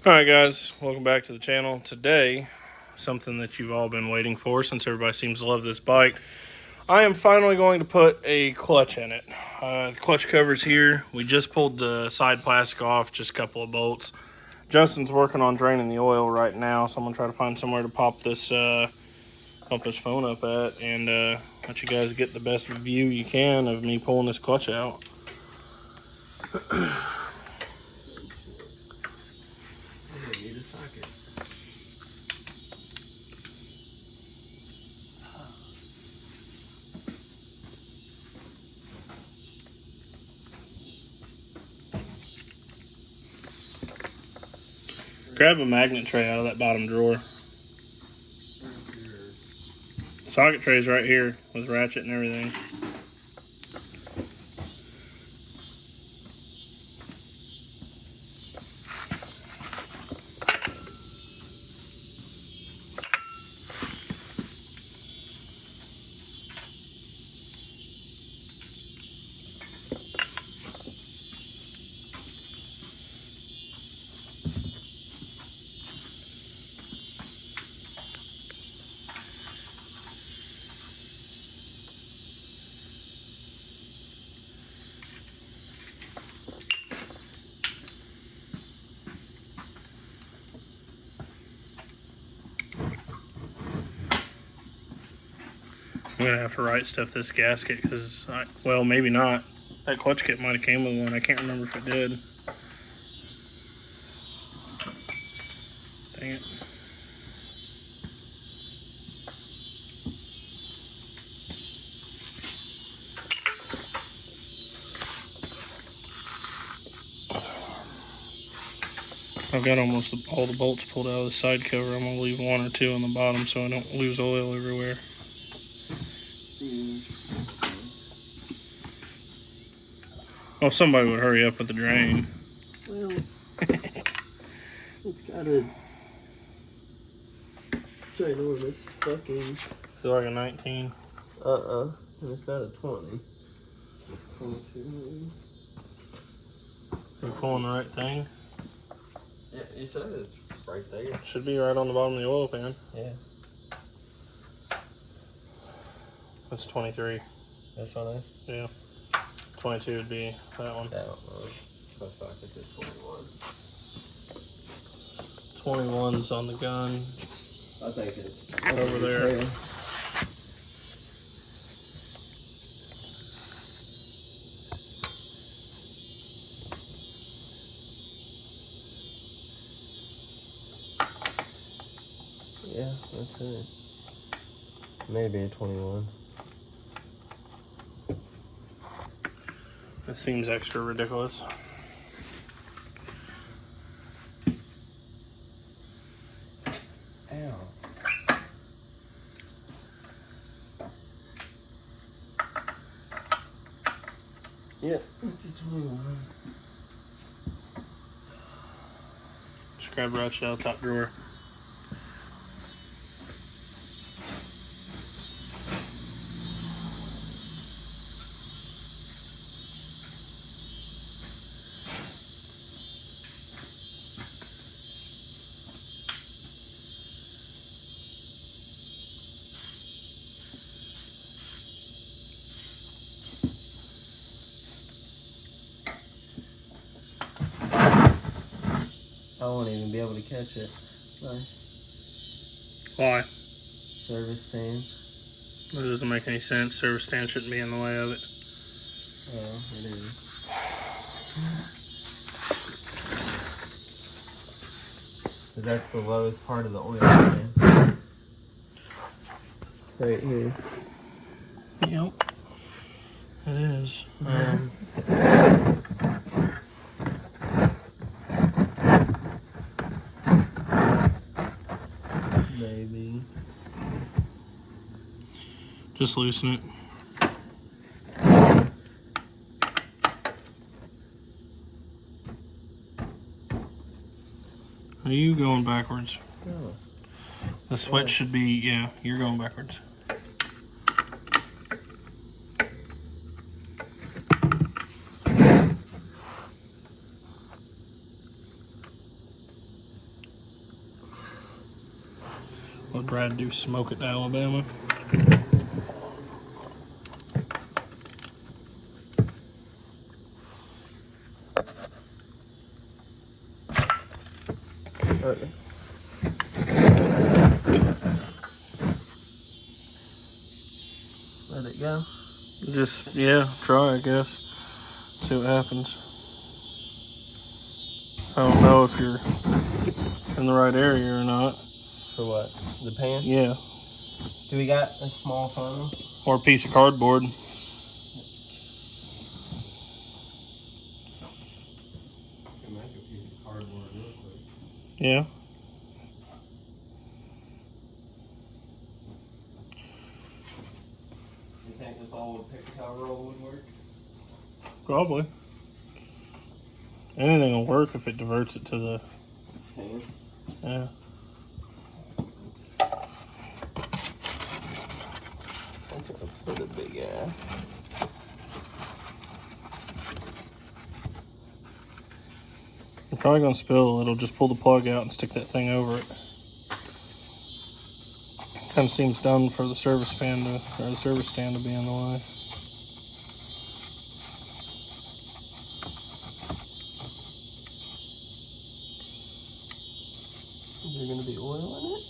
Alright guys, welcome back to the channel. Today, something that you've all been waiting for since everybody seems to love this bike. I am finally going to put a clutch in it. The clutch cover's here. We just pulled the side plastic off, just a couple of bolts. Justin's working on draining the oil right now, so I'm going to try to find somewhere to pop this phone up at and let you guys get the best view you can of me pulling this clutch out. Grab a magnet tray out of that bottom drawer. Socket tray's right here with ratchet and everything. I'm gonna have to right stuff this gasket because, well, maybe not. That clutch kit might have came with one. I can't remember if it did. Dang it. I've got almost all the bolts pulled out of the side cover. I'm gonna leave one or two on the bottom so I don't lose oil everywhere. Oh, somebody would hurry up with the drain. Well, it's got a ginormous fucking... Feel like a 19. And it's got a 20. 22. You're pulling the right thing? Yeah, you said it's right there. Should be right on the bottom of the oil pan. Yeah. That's 23. This one is? Yeah. 22 would be that one. That one. That's back at the 21. 21's on the gun. I think it's over there. Yeah, that's it. Maybe a 21. That seems extra ridiculous. Ow. Yep, it's a 21. Just grab ratchet out of the top drawer. I won't even be able to catch it. Nice. Why? Service stand. That doesn't make any sense. Service stand shouldn't be in the way of it. Oh, it is. But that's the lowest part of the oil pan. Right here. Yep. It is. Maybe. Just loosen it. Are you going backwards? No. The switch should be, yeah, you're going backwards. Let Brad do smoke it to Alabama. Okay. Let it go. Just, yeah, try, I guess. See what happens. I don't know if you're in the right area or not. For what? The pan? Yeah. Do we got a small funnel? Or a piece of cardboard. Can make a piece of cardboard real quick. Yeah. You think this all would pick how roll would work? Probably. Anything will work if it diverts it to the Pan? yeah. That's gonna put a big ass. You're probably gonna spill a little. Just pull the plug out and stick that thing over it. Kind of seems done for the service stand to be in the way. Is there gonna be oil in it?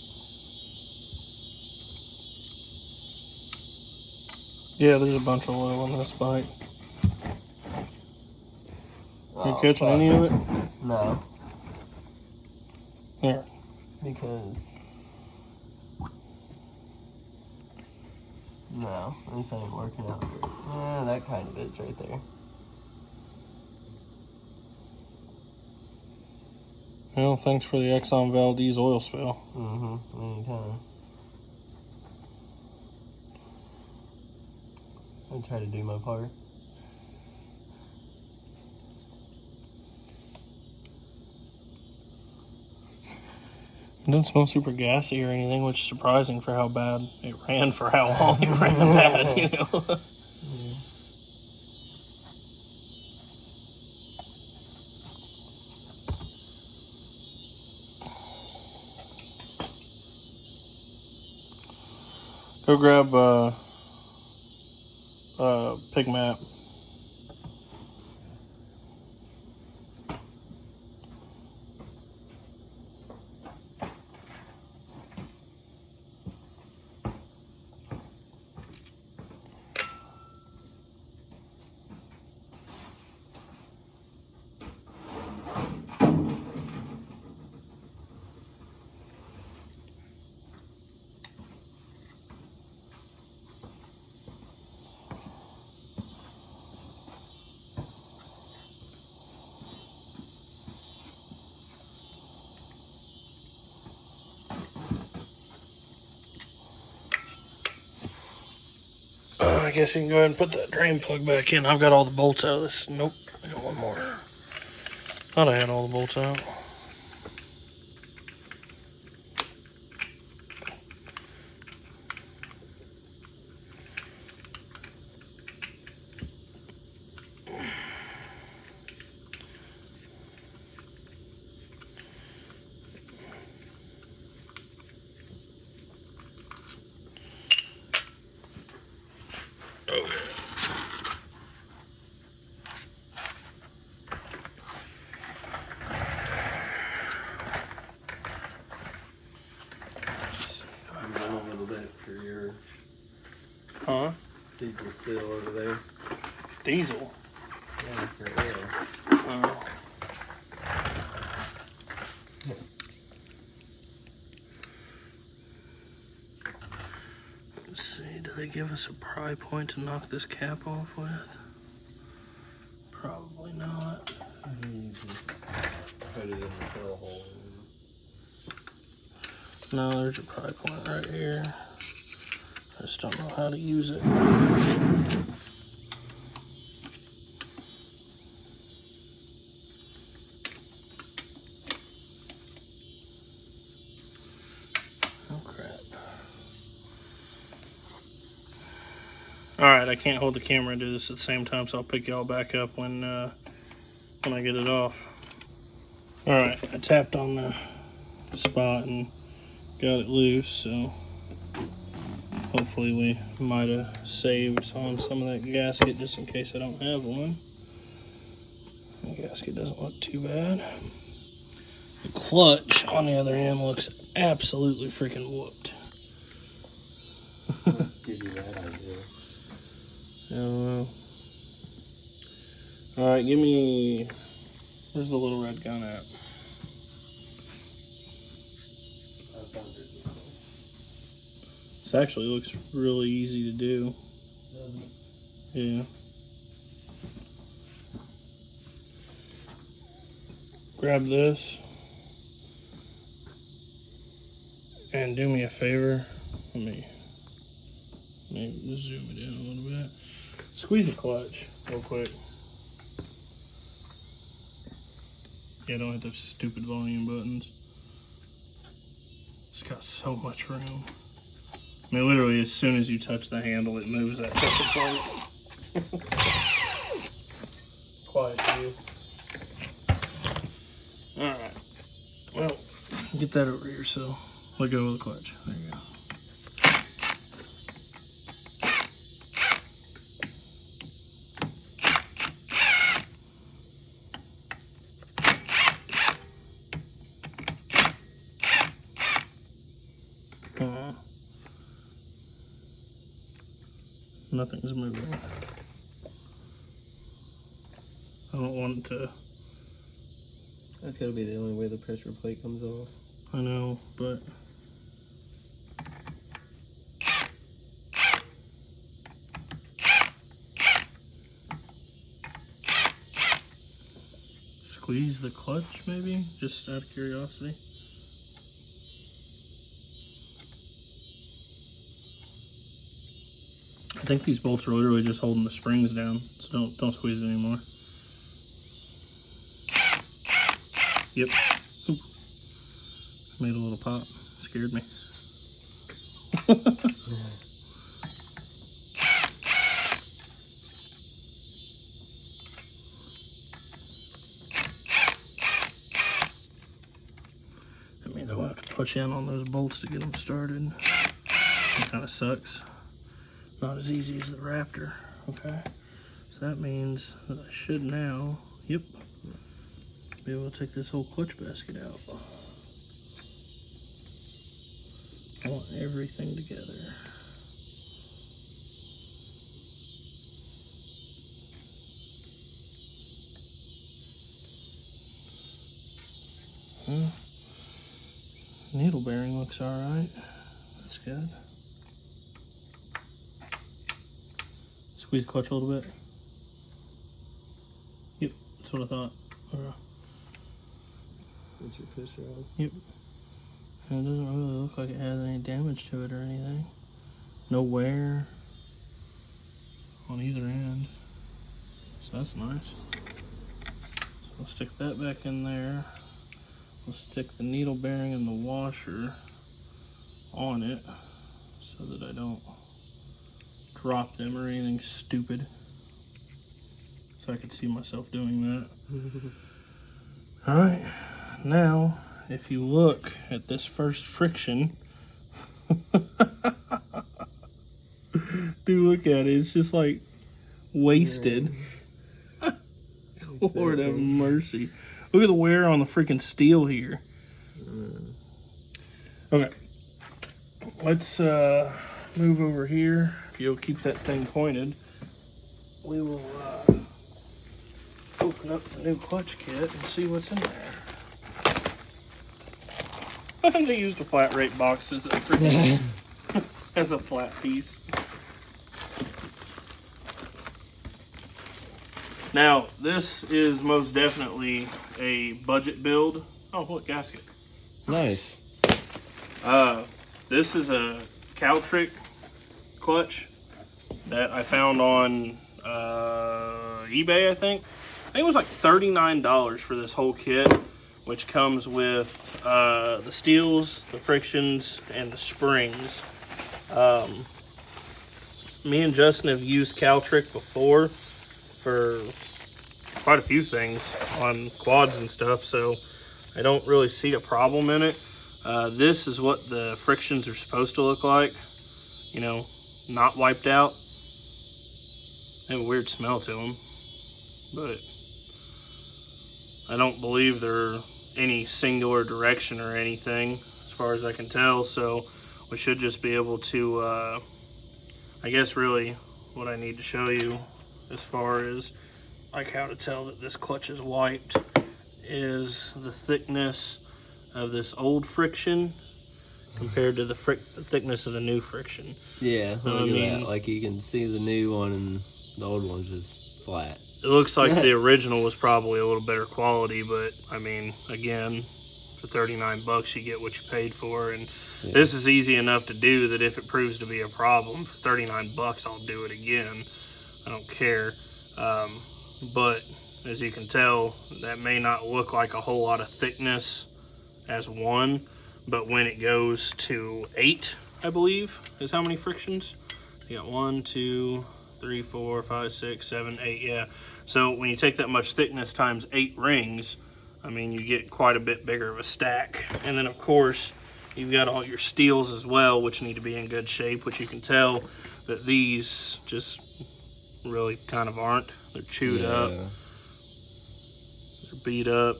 Yeah, there's a bunch of oil in this bike. You catching any of it? No. Here. Because no, this ain't working out great. Yeah, that kind of is right there. Well, thanks for the Exxon Valdez oil spill. Anytime. I try to do my part. It doesn't smell super gassy or anything, which is surprising for how bad it ran for how long it ran bad, you know. Yeah. Go grab pig map. I guess you can go ahead and put that drain plug back in. I've got all the bolts out of this. Nope, I got one more. Thought I had all the bolts out. Okay. I'm down a little bit for your Huh? diesel still over there. Diesel. Yeah, for oil. Let's see, do they give us a pry point to knock this cap off with? Probably not. You just put it in the fill hole. No, there's a pry point right here. I just don't know how to use it. Oh crap. Alright, I can't hold the camera and do this at the same time, so I'll pick y'all back up when I get it off. Alright, I tapped on the spot and got it loose, so hopefully we might have saved on some of that gasket just in case I don't have one. The gasket doesn't look too bad. The clutch on the other end looks absolutely freaking whooped. Give you that idea. I don't know. Alright, give me... Where's the little red gun at? This actually looks really easy to do. Yeah. Grab this. And do me a favor. Let me zoom it in a little bit. Squeeze the clutch real quick. Yeah, don't hit those stupid volume buttons. It's got so much room. I mean, literally, as soon as you touch the handle, it moves that fucking thing. Quiet, dude. Alright. Well, get that over here, so let go of the clutch. There you go. Nothing's moving. I don't want to. That's gotta be the only way the pressure plate comes off. I know, but squeeze the clutch, maybe, just out of curiosity. I think these bolts are literally just holding the springs down, so don't squeeze it anymore. Yep. Oop. Made a little pop. Scared me. That means I'll have to push in on those bolts to get them started. It kind of sucks. Not as easy as the Raptor. Okay. So that means that I should now, yep, be able to take this whole clutch basket out. I want everything together. Well, needle bearing looks alright. That's good. Squeeze the clutch a little bit. Yep, that's what I thought. What's your pusher on? Yep. And it doesn't really look like it has any damage to it or anything. No wear on either end. So that's nice. So I'll stick that back in there. I'll stick the needle bearing and the washer on it so that I don't drop them or anything stupid. So I could see myself doing that. Alright, now if you look at this first friction, do look at it, it's just like wasted. Lord have mercy. Look at the wear on the freaking steel here. Okay, let's move over here. If you'll keep that thing pointed, we will open up the new clutch kit and see what's in there. They used a flat rate box as a freaking as a flat piece. Now, this is most definitely a budget build. Oh, look, gasket. Nice. This is a Caltrick clutch that I found on eBay, I think. I think it was like $39 for this whole kit, which comes with the steels, the frictions, and the springs. Me and Justin have used Caltrick before for quite a few things on quads and stuff, so I don't really see a problem in it. This is what the frictions are supposed to look like. You know, not wiped out. They have a weird smell to them, but I don't believe they're any singular direction or anything as far as I can tell, so we should just be able to I guess really what I need to show you as far as like how to tell that this clutch is wiped is the thickness of this old friction compared to the thickness of the new friction. Yeah, look I at mean, that. Like you can see the new one and the old one's just flat. it looks like the original was probably a little better quality, but I mean, again, for 39 bucks you get what you paid for, and this is easy enough to do that if it proves to be a problem, for 39 bucks I'll do it again. I don't care. But as you can tell, that may not look like a whole lot of thickness as one, but when it goes to 8, I believe, is how many frictions? You got 1, 2, 3, 4, 5, 6, 7, 8, yeah. So when you take that much thickness times 8 rings, I mean, you get quite a bit bigger of a stack. And then of course, you've got all your steels as well, which need to be in good shape, which you can tell that these just really kind of aren't. They're chewed up, they're beat up.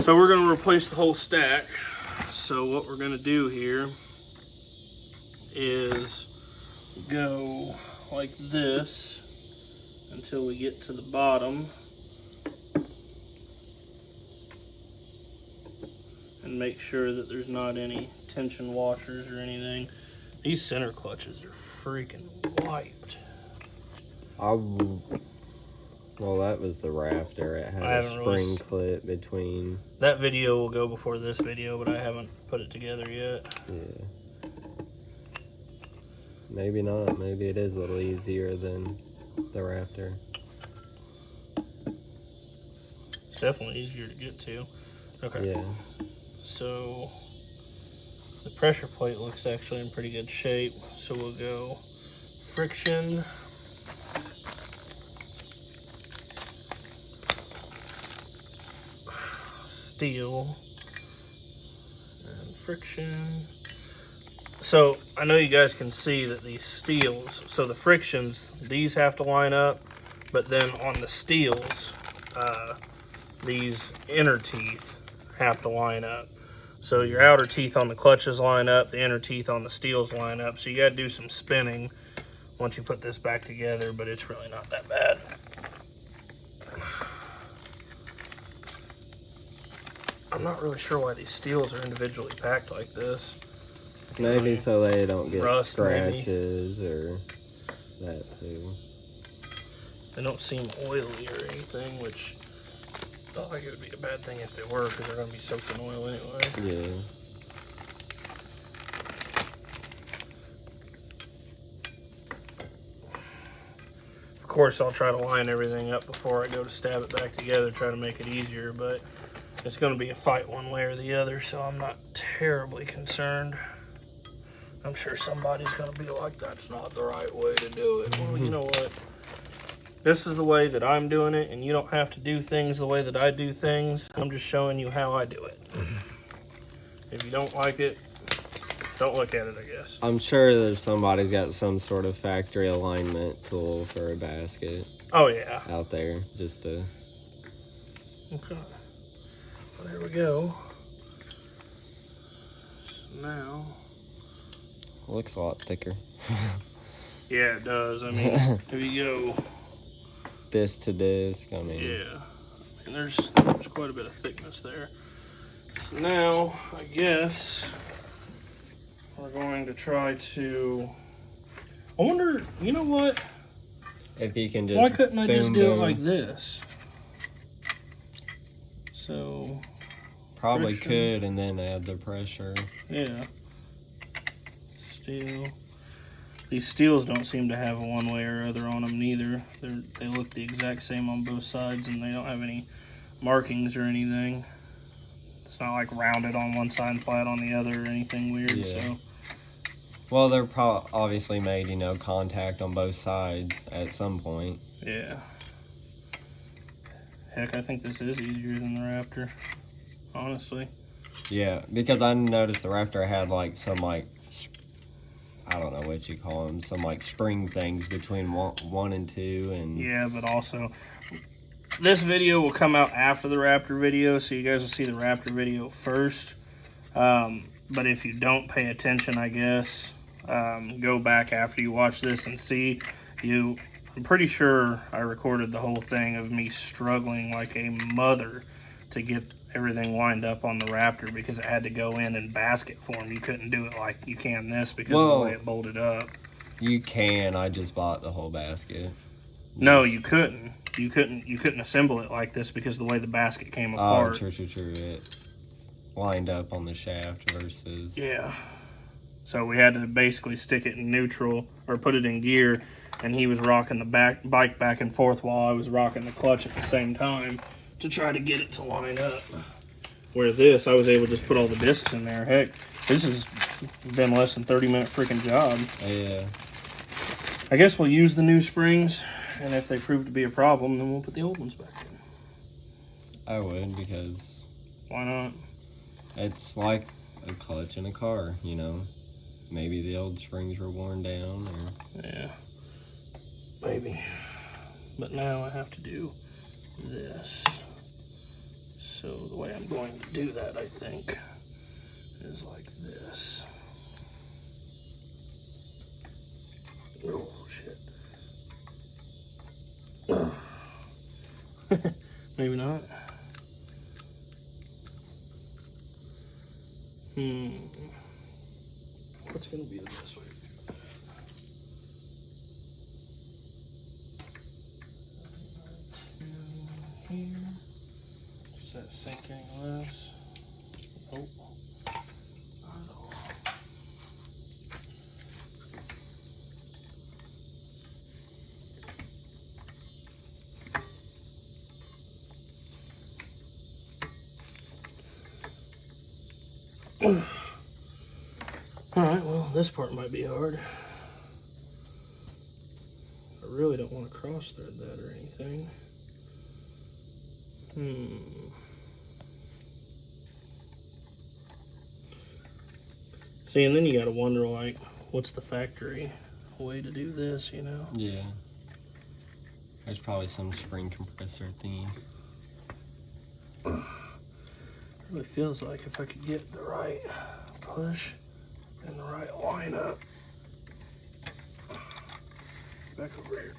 So we're gonna replace the whole stack. So what we're gonna do here is go like this until we get to the bottom and make sure that there's not any tension washers or anything. These center clutches are freaking wiped. Well, that was the rafter. It had a spring clip between. That video will go before this video, but I haven't put it together yet. Yeah. Maybe not. Maybe it is a little easier than the rafter. It's definitely easier to get to. Okay. Yeah. So the pressure plate looks actually in pretty good shape. So we'll go friction. Steel and friction. So I know you guys can see that these steels, so the frictions, these have to line up, but then on the steels, these inner teeth have to line up. So your outer teeth on the clutches line up, the inner teeth on the steels line up. So you got to do some spinning once you put this back together, but it's really not that bad. I'm not really sure why these steels are individually packed like this. Maybe so they don't get rust, scratches or that too. They don't seem oily or anything, which I don't think it would be a bad thing if they were, because they're going to be soaked in oil anyway. Yeah. Of course, I'll try to line everything up before I go to stab it back together, try to make it easier, but it's going to be a fight one way or the other, so I'm not terribly concerned. I'm sure somebody's going to be like, that's not the right way to do it. Well, you know what? This is the way that I'm doing it, and you don't have to do things the way that I do things. I'm just showing you how I do it. If you don't like it, don't look at it, I guess. I'm sure that somebody's got some sort of factory alignment tool for a basket. Oh, yeah. Out there, just to... Okay. Well, there we go. So now... Looks a lot thicker. Yeah, it does. I mean, if you go... disc to disc, I mean... Yeah. And there's quite a bit of thickness there. So now, I guess... we're going to try to... I wonder, you know what? If you can just... Why couldn't I just do it like this? So... Probably friction. could, and then add the pressure. Yeah. Steel. These steels don't seem to have a one way or other on them neither. They look the exact same on both sides, and they don't have any markings or anything. It's not like rounded on one side and flat on the other or anything weird. Yeah. So. Well, they're obviously made, you know, contact on both sides at some point. Yeah. Heck, I think this is easier than the Raptor, honestly. Yeah, because I noticed the Raptor had like some like, I don't know what you call them, some like spring things between one and two, and Yeah, but also this video will come out after the Raptor video, so you guys will see the Raptor video first. But if you don't pay attention, I guess, go back after you watch this and see. I'm pretty sure I recorded the whole thing of me struggling like a mother to get everything lined up on the Raptor because it had to go in basket form. You couldn't do it like you can this because of the way it bolted up. You can. I just bought the whole basket. No, you couldn't. You couldn't assemble it like this because of the way the basket came apart. Oh, true. It lined up on the shaft versus... Yeah. So we had to basically stick it in neutral or put it in gear, and he was rocking the bike back and forth while I was rocking the clutch at the same time to try to get it to line up. Where this, I was able to just put all the discs in there. Heck, this has been less than 30-minute freaking job. Yeah. I guess we'll use the new springs, and if they prove to be a problem, then we'll put the old ones back in. I would, because... Why not? It's like a clutch in a car, you know? Maybe the old springs were worn down, or... Yeah. Maybe. But now I have to do this. So the way I'm going to do that, I think, is like this. Oh, shit. Maybe not. What's going to be the best way to do that? Here. Does that sink any less? Nope. Not at all. Alright, well, this part might be hard. I really don't want to cross thread that or anything. See, and then you gotta wonder, like, what's the factory way to do this, you know? Yeah. There's probably some spring compressor thing. It really feels like if I could get the right push and the right line up. Back over here.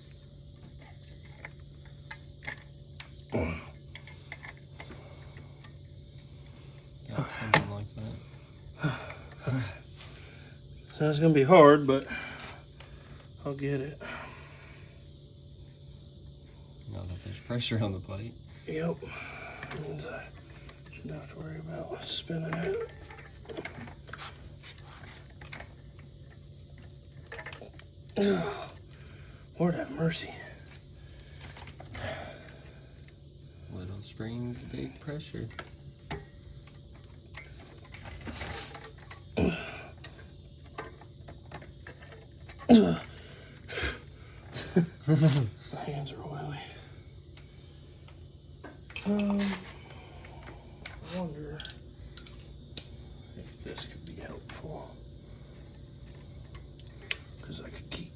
Yeah, something like that. So it's gonna be hard, but I'll get it. Now that there's pressure on the plate. Yep. Means I shouldn't have to worry about spinning it. Lord have mercy. Little springs, big pressure. My hands are oily. I wonder if this could be helpful. Because I could keep.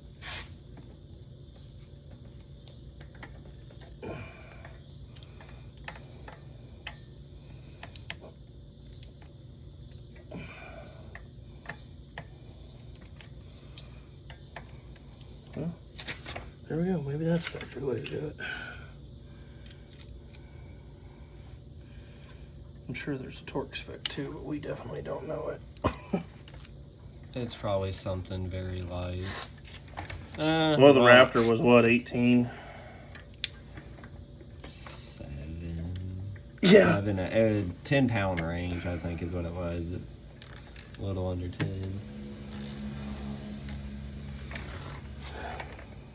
Well, there we go. Maybe that's the factory way to do it. I'm sure there's a torque spec too, but we definitely don't know it. It's probably something very light. Well, the Raptor was what, 18? 7. Yeah. 7, 10 pound range, I think is what it was. A little under 10.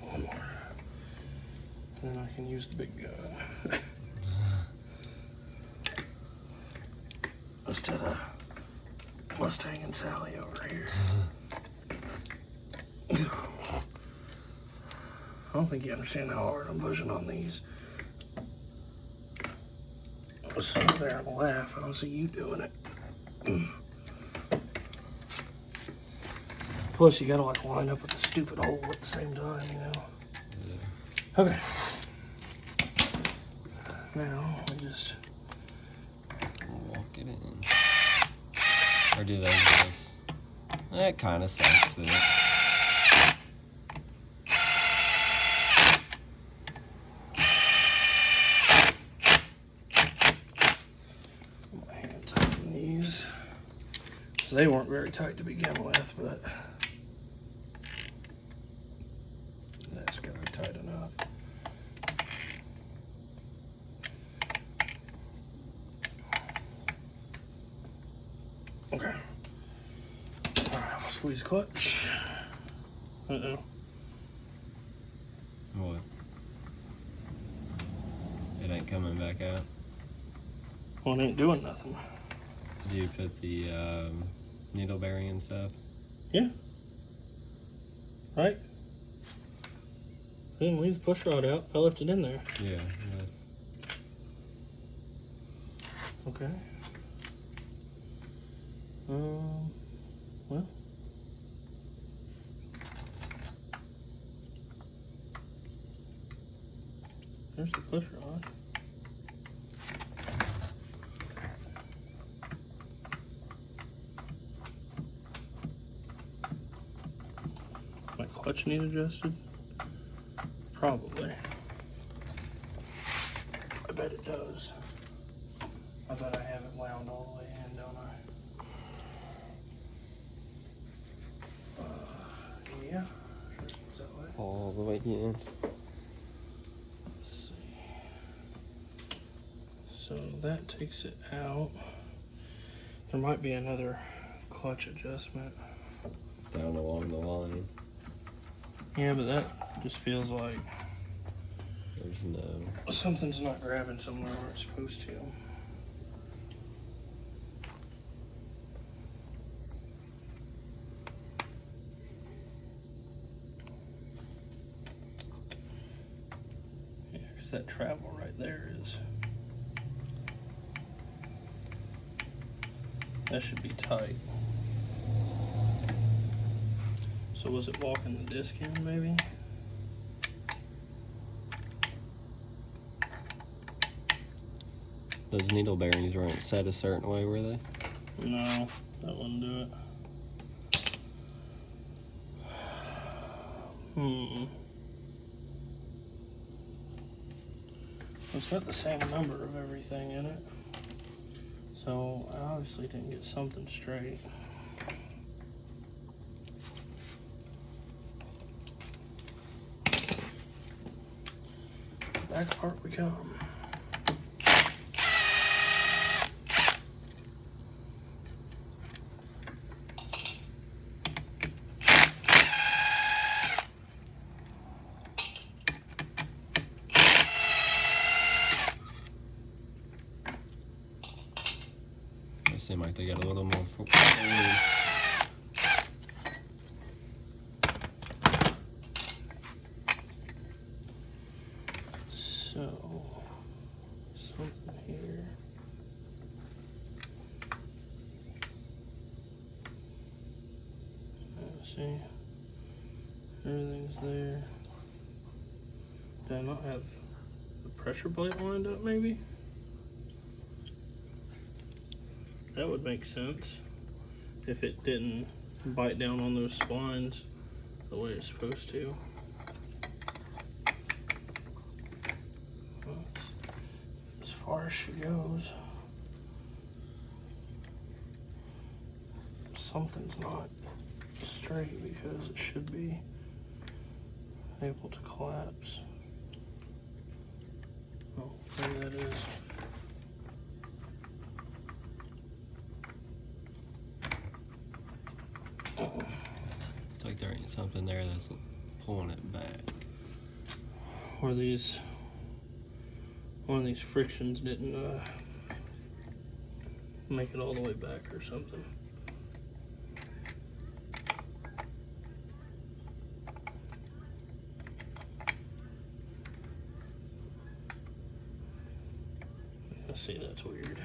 One more. And then I can use the big gun. Instead of Mustang and Sally over here. I don't think you understand how hard I'm pushing on these. I'll sit there and laugh. I don't see you doing it. Plus, you gotta like line up with the stupid hole at the same time, you know. Yeah. Okay. Now I just walk it in. Or do those just? That kind of sucks. That my hand tighten these. So they weren't very tight to begin with, but that's gotta be tight enough. Okay. Alright, I'll squeeze clutch. Uh-oh. what? It ain't coming back out. Well, it ain't doing nothing. Do you put the needle bearing and stuff? Yeah. Right? I didn't leave the push rod out. I left it in there. Yeah. Okay. Well. There's the push rod. My clutch need adjusted? Probably. I bet it does. I bet I have it wound all the way in, don't I? Yeah. Sure seems that way. All the way in. Let's see. So that takes it out. There might be another clutch adjustment. Down along the line. Yeah, but that just feels like There's no. something's not grabbing somewhere where it's supposed to. Yeah, because that travel right there is. That should be tight. So was it walking the disc in, maybe? Those needle bearings weren't set a certain way, were they? No, that wouldn't do it. It's got the same number of everything in it. So I obviously didn't get something straight. Back part we come. They seem like they got a little more force. So, something here. See, everything's there. Did I not have the pressure plate lined up, maybe? That would make sense if it didn't bite down on those splines the way it's supposed to. That's as far as she goes. Something's not straight because it should be able to collapse. Oh, maybe that is. It's like there ain't something there that's pulling it back. Or one of these frictions didn't make it all the way back or something. Yeah, see, that's weird.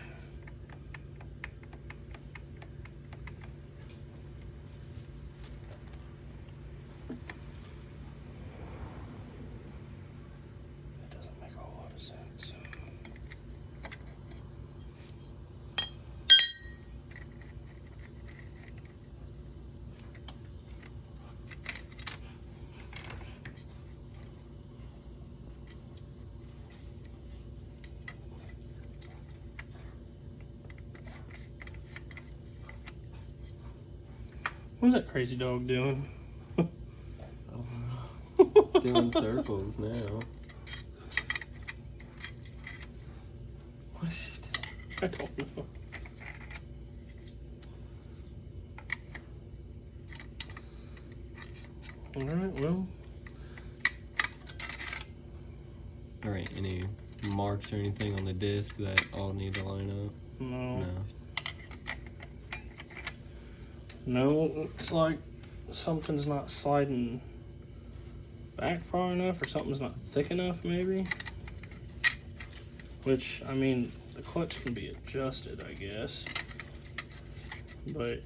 What's that crazy dog doing? Doing circles now. What is she doing? I don't know. Alright, well. Alright, any marks or anything on the disc that all need to line up? No. No. No, it's like something's not sliding back far enough, or something's not thick enough, maybe. Which, I mean, the clutch can be adjusted, I guess. But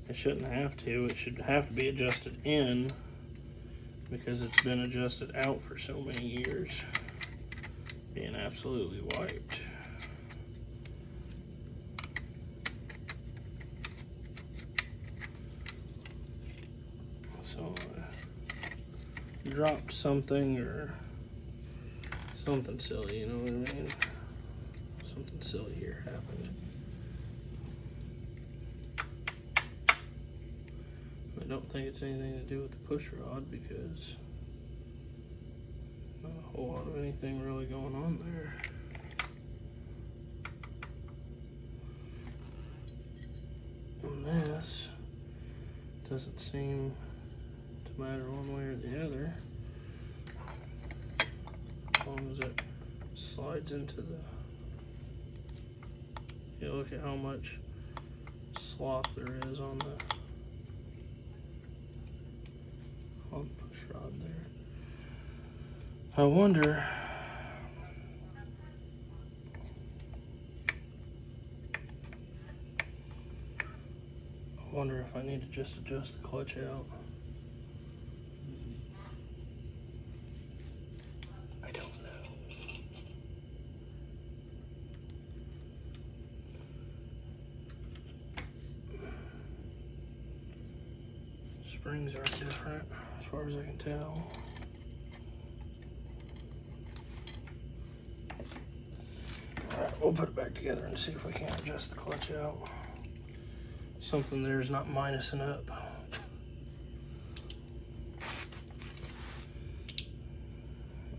it shouldn't have to. It should have to be adjusted in, because it's been adjusted out for so many years, being absolutely wiped. So dropped something or something silly, you know what I mean? Something silly here happened. I don't think it's anything to do with the push rod, because not a whole lot of anything really going on there. And this doesn't seem to matter one way or the other, as long as it slides into the, you look at how much slop there is on the push rod there. I wonder if I need to just adjust the clutch out. I don't know. Springs are different as far as I can tell. Alright, we'll put it back together and see if we can't adjust the clutch out. Something there is not minusing up.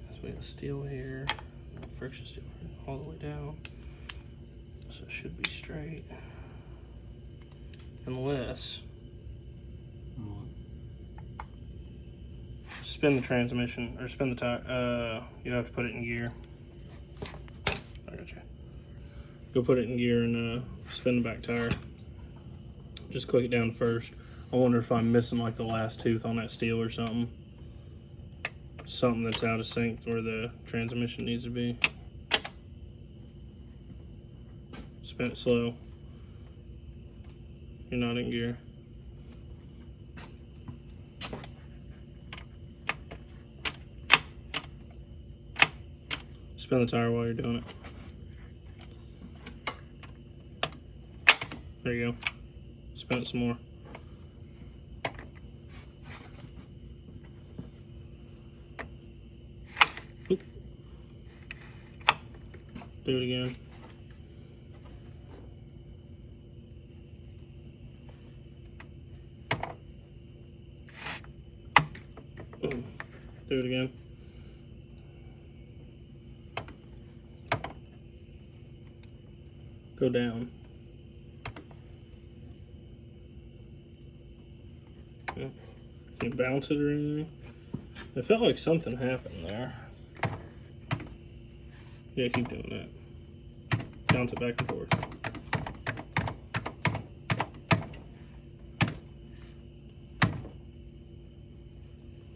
So we got steel here, friction steel all the way down. So it should be straight. Unless spin the transmission, or spin the tire, you have to put it in gear. I got you. Go put it in gear and spin the back tire. Just click it down first. I wonder if I'm missing like the last tooth on that steel or something. Something that's out of sync where the transmission needs to be. Spin it slow. You're not in gear. Spin the tire while you're doing it. There you go. Spin it some more. Oop. Do it again. Do it again. Go down. Can you bounce it or anything? It felt like something happened there. Yeah, keep doing that. Bounce it back and forth.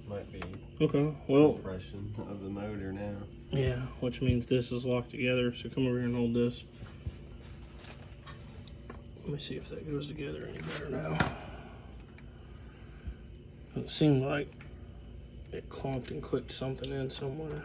Might be Okay, well. compression of the motor now. Yeah, which means this is locked together. So come over here and hold this. Let me see if that goes together any better now. It seemed like it clunked and clicked something in somewhere.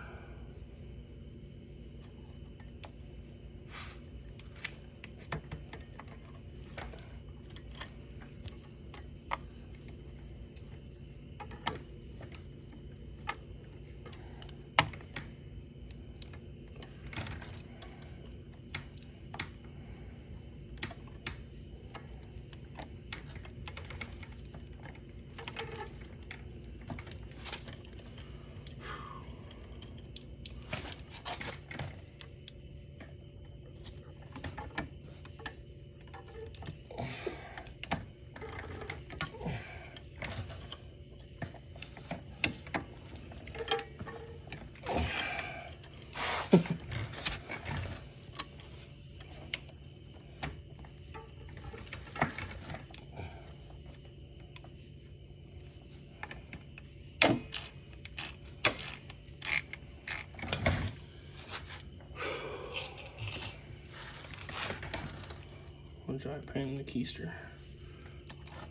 One giant pain in the keister.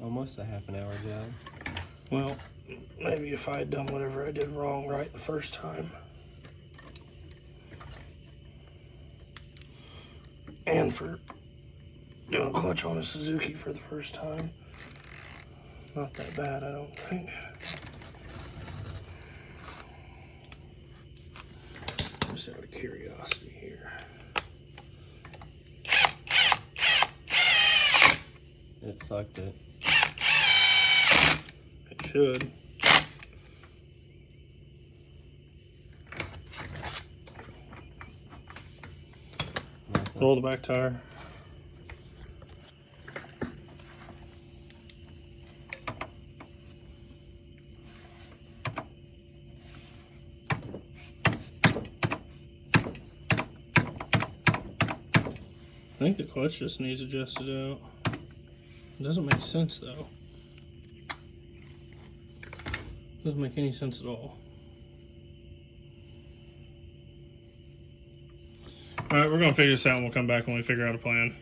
Almost a half an hour job. Well, maybe if I had done whatever I did wrong right the first time. And for doing a clutch on a Suzuki for the first time. Not that bad, I don't think. Just out of curiosity here. It sucked it. It should. Roll the back tire. I think the clutch just needs adjusted out. It doesn't make sense though. Doesn't make any sense at all. Alright, we're gonna figure this out and we'll come back when we figure out a plan.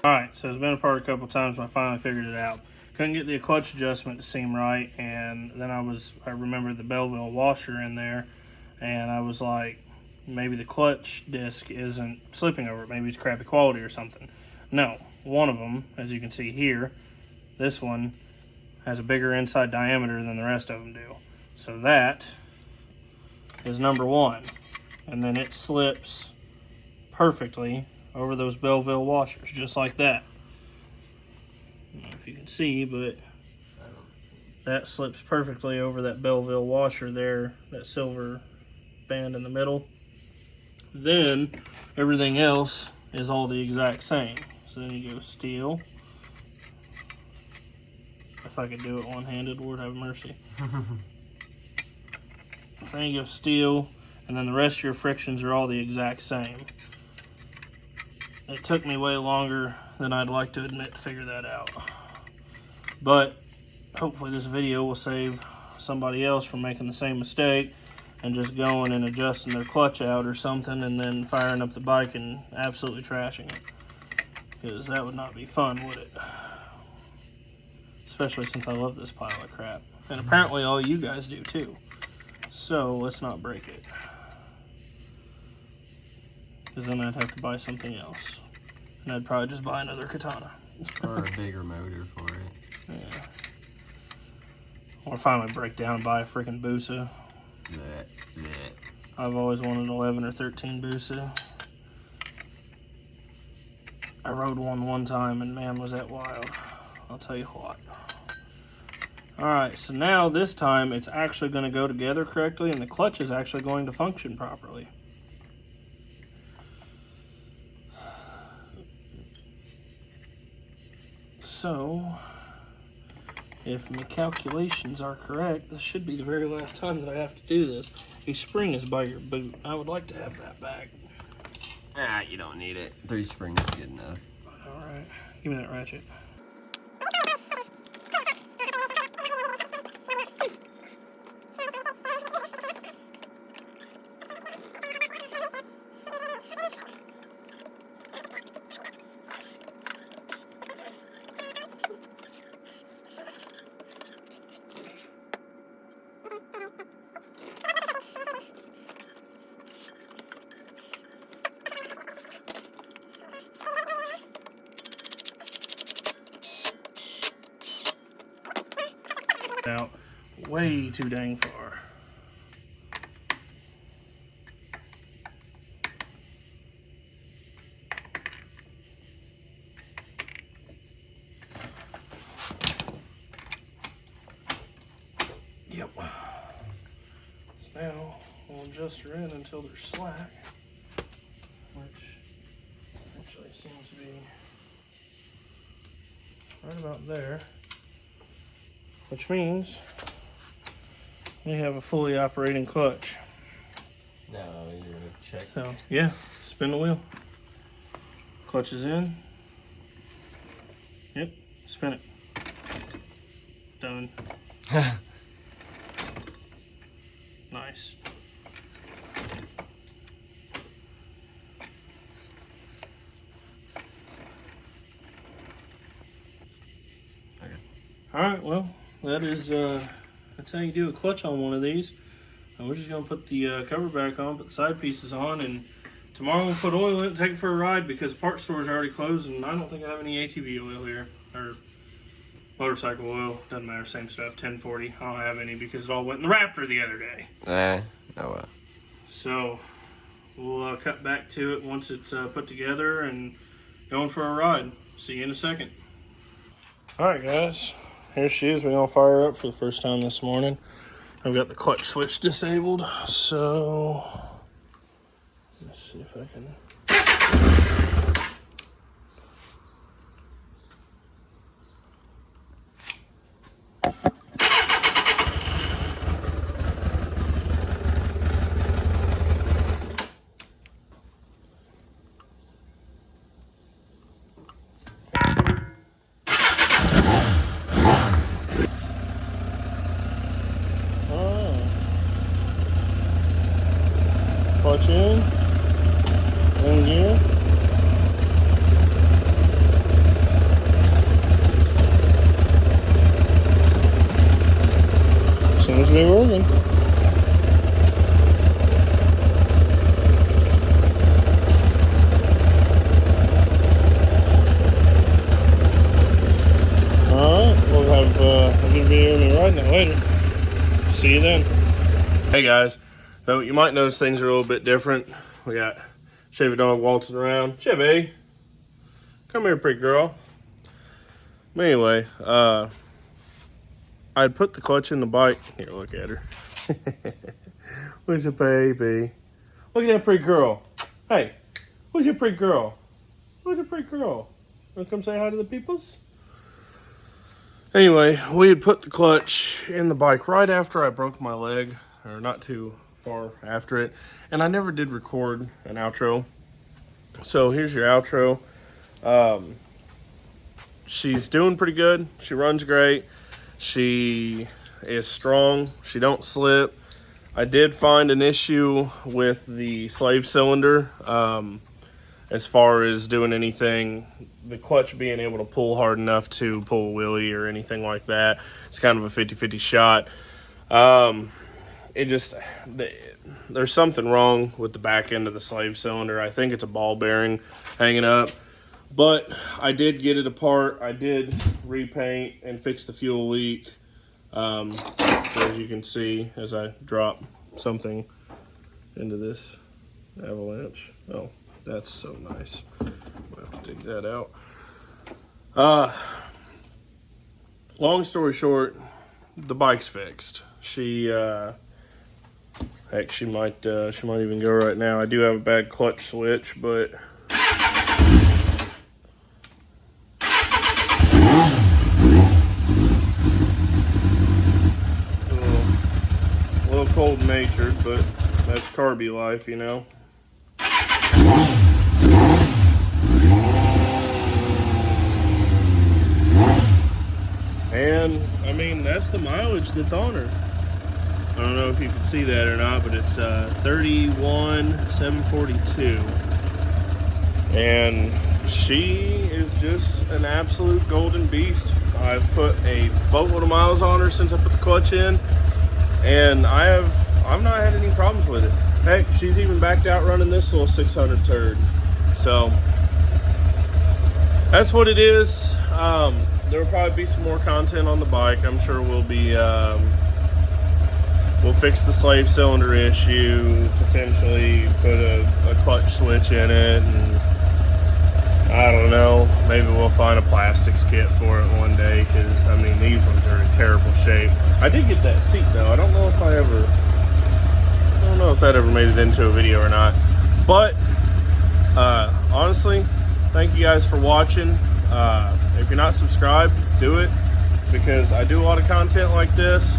Alright, so it's been apart a couple times, but I finally figured it out. Couldn't get the clutch adjustment to seem right, and then I remembered the Belleville washer in there, and I was like, maybe the clutch disc isn't slipping over it, maybe it's crappy quality or something. No, one of them, as you can see here, this one has a bigger inside diameter than the rest of them do. So that is number one, and then it slips perfectly over those Belleville washers, just like that. I don't know if you can see, but that slips perfectly over that Belleville washer there, that silver band in the middle. Then everything else is all the exact same. So then you go steel. If I could do it one-handed, Lord have mercy. So then you go steel, and then the rest of your frictions are all the exact same. It took me way longer than I'd like to admit to figure that out. But hopefully this video will save somebody else from making the same mistake and just going and adjusting their clutch out or something and then firing up the bike and absolutely trashing it. Because that would not be fun, would it? Especially since I love this pile of crap. And apparently all you guys do too. So let's not break it. Because then I'd have to buy something else. And I'd probably just buy another katana. Or a bigger motor for it. Yeah. Or finally break down and buy a freaking Busa. I've always wanted 11 or 13 Busa. I rode one time and man was that wild. I'll tell you what. Alright, so now this time it's actually going to go together correctly and the clutch is actually going to function properly. So, if my calculations are correct, this should be the very last time that I have to do this. A spring is by your boot. I would like to have that back. Ah, you don't need it. 3 springs is good enough. Alright, give me that ratchet. Out way too dang far. Yep. Now we'll adjust her in until they're slack, which actually seems to be right about there. Which means we have a fully operating clutch. No, you're gonna check. So, yeah, spin the wheel. Clutch is in. Yep, spin it. Done. Nice. All right, well, that's how you do a clutch on one of these. And we're just gonna put the cover back on, put the side pieces on, and tomorrow we'll put oil in it and take it for a ride because the parts store is already closed, and I don't think I have any ATV oil here or motorcycle oil. Doesn't matter, same stuff. 1040. I don't have any because it all went in the Raptor the other day. Oh well. So we'll cut back to it once it's put together and going for a ride. See you in a second. All right, guys. Here she is. We're gonna fire her up for the first time this morning. I've got the clutch switch disabled, so let's see if I can. Clutch in gear. Seems to be working. Alright, we'll have a good video of me riding it later. See you then. Hey guys. So you might notice things are a little bit different. We got Chevy dog waltzing around. Chevy, come here, pretty girl. But anyway, I'd put the clutch in the bike. Here, look at her. Where's your baby? Look at that pretty girl. Hey, where's your pretty girl? Where's your pretty girl? Wanna come say hi to the peoples? Anyway, we had put the clutch in the bike right after I broke my leg, or not too far after it, and I never did record an outro, so here's your outro. She's doing pretty good. She runs great. She is strong. She don't slip. I did find an issue with the slave cylinder as far as doing anything, the clutch being able to pull hard enough to pull a wheelie or anything like that. It's kind of a 50-50 shot. There's something wrong with the back end of the slave cylinder. I think it's a ball bearing hanging up, but I did get it apart. I did repaint and fix the fuel leak. So as you can see, as I drop something into this avalanche. Oh, that's so nice. I'll have to dig that out. Long story short, the bike's fixed. Heck, she might even go right now. I do have a bad clutch switch, but a little cold-natured, but that's carby life, you know. And I mean, that's the mileage that's on her. I don't know if you can see that or not, but it's 31,742. And she is just an absolute golden beast. I've put a boatload of miles on her since I put the clutch in, and I've not had any problems with it. Heck, she's even backed out running this little 600 turd. So that's what it is. There will probably be some more content on the bike. I'm sure we'll be we'll fix the slave cylinder issue, potentially put a clutch switch in it, and I don't know, maybe we'll find a plastics kit for it one day, because I mean, these ones are in terrible shape. I did get that seat though. I don't know if that ever made it into a video or not, but honestly, thank you guys for watching. If you're not subscribed, do it, because I do a lot of content like this.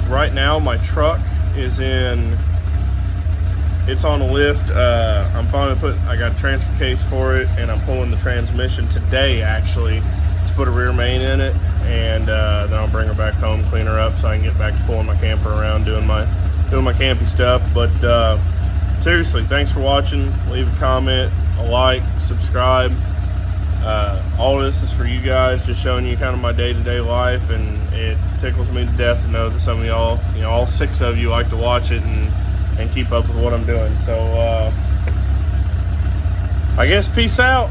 Right now my truck is it's on a lift. I got a transfer case for it, and I'm pulling the transmission today actually to put a rear main in it, and then I'll bring her back home, clean her up, so I can get back to pulling my camper around, doing my campy stuff. But seriously, thanks for watching. Leave a comment, a like, subscribe, All this is for you guys, just showing you kind of my day-to-day life, and it tickles me to death to know that some of y'all, all 6 of you like to watch it and keep up with what I'm doing. So I guess peace out.